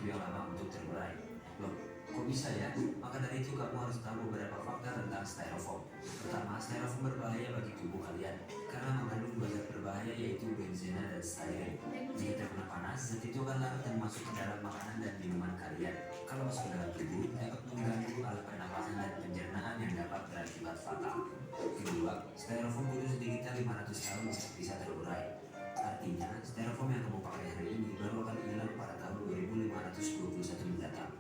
waktu yang lama untuk terurai. Loh, kok bisa ya? Maka dari itu kamu harus tahu beberapa fakta tentang styrofoam. Pertama, styrofoam berbahaya bagi tubuh kalian karena mengandung dua zat berbahaya yaitu benzena dan styrene. Jika terkena panas, zat itu akan larut dan masuk ke dalam makanan dan minuman kalian. Kalau masuk ke dalam tubuh, dapat mengganggu alat pernapasan dan pencernaan yang dapat berakibat fatal. Kedua, styrofoam butuh sedikitnya 500 tahun bisa terurai. Artinya, styrofoam yang kamu pakai hari ini baru akan hilang pada tahun 2521 mendatang.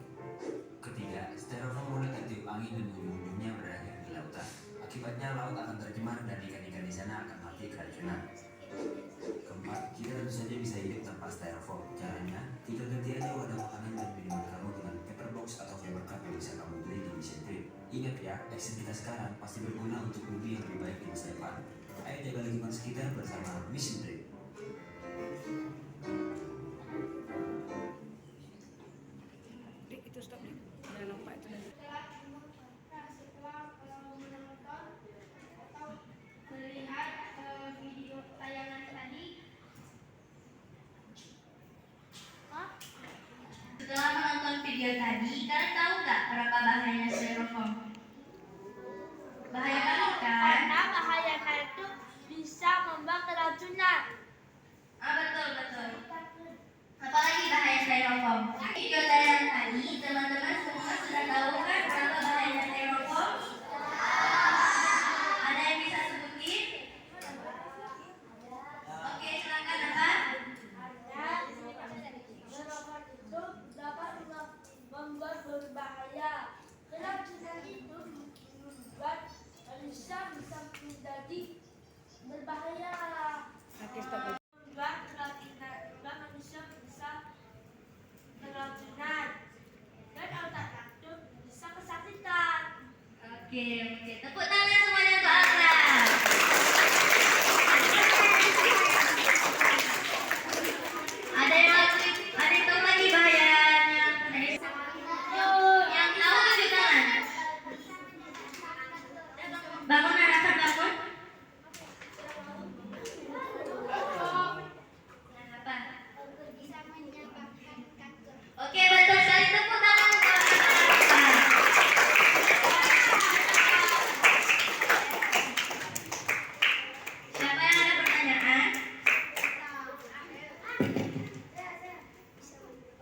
Ketiga, styrofoam mudah tertiup angin dan ujung-ujungnya berakhir di lautan. Akibatnya laut akan tercemar dan ikan-ikan di sana akan mati keracunan. Keempat, kita tentu saja bisa hidup tanpa styrofoam. Caranya, kita ganti aja wadah makanan dan minuman kamu dengan paper box atau fiber cup yang bisa kamu beli di Mission Trip. Ingat ya, action kita sekarang pasti berguna untuk bumi yang lebih baik di masa depan. Ayo jaga lingkungan sekitar bersama Mission Trip. Itu stop nih, jangan lupa itu nanti. Setelah menonton atau melihat video tayangan tadi, setelah menonton video tadi, kalian tahu nggak berapa bahayanya styrofoam? Bahaya banget kan? karena bahayanya itu bisa membuat keracunan. Betul. Apalagi bahaya styrofoam. Video tayangan tadi, teman-teman semua sudah tahu kan berapa bahayanya styrofoam? Ada yang bisa sebutin? Oke, silakan apa? Styrofoam itu dapat membuat berbahaya. Keracunan itu membuat manusia bisa menjadi berbahaya. Oke, stop. Membuat manusia bisa keracunan dan otak itu bisa kesakitan. Oke. Tepuk tangan semuanya untuk Akram. Ada yang tahu lagi bahayanya? Yang tahu tunjuk tangan. Bangun anak bangun. Apa? Bisa menyebabkan kanker. Oke, betul sekali. Tepuk tangan untuk Akram. Siapa yang ada pertanyaan?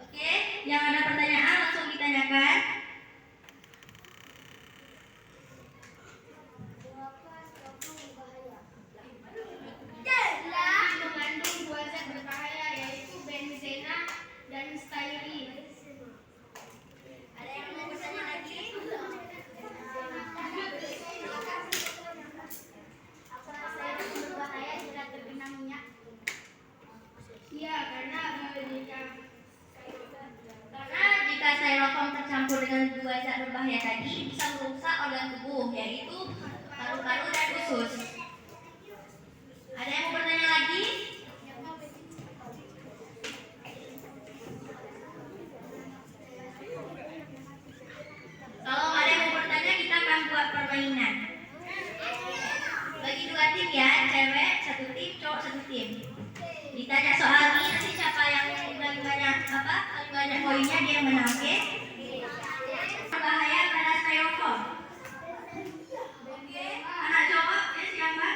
Oke, yang ada pertanyaan langsung ditanyakan. Telah mengandung dua zat berbahaya yaitu benzena dan styrene. Ada yang mau bertanya lagi? Apakah berbahaya jika terkena minyak? Iya, karena Jika styrofoam tercampur dengan dua zat berbahaya tadi bisa merusak organ tubuh, yaitu paru-paru dan usus. Ada yang mau bertanya lagi? Kalau ada yang mau bertanya, kita akan buat permainan. Bagi dua tim ya, cewek satu tim, cowok satu tim. Ditanya soal ini, nanti siapa yang paling banyak poinnya dia yang menang, oke? Bahaya pada styrofoam. Oke, anak cowok ya siapa?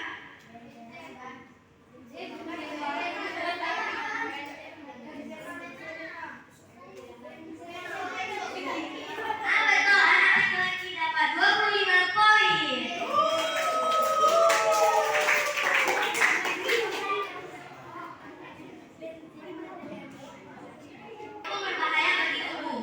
Betul, anak laki-laki dapat 25 poin. Itu berbahaya bagi tubuh.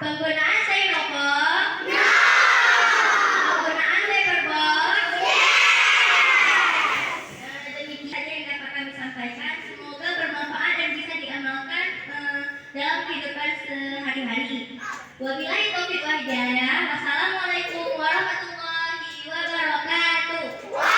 Penggunaan styrofoam? Penggunaan paperboard? Demikian saja yang dapat kami sampaikan. Semoga bermanfaat dan bisa diamalkan dalam kehidupan sehari-hari. Wabillahi taufiq wal hidayah. Wassalamualaikum warahmatullahi wabarakatuh.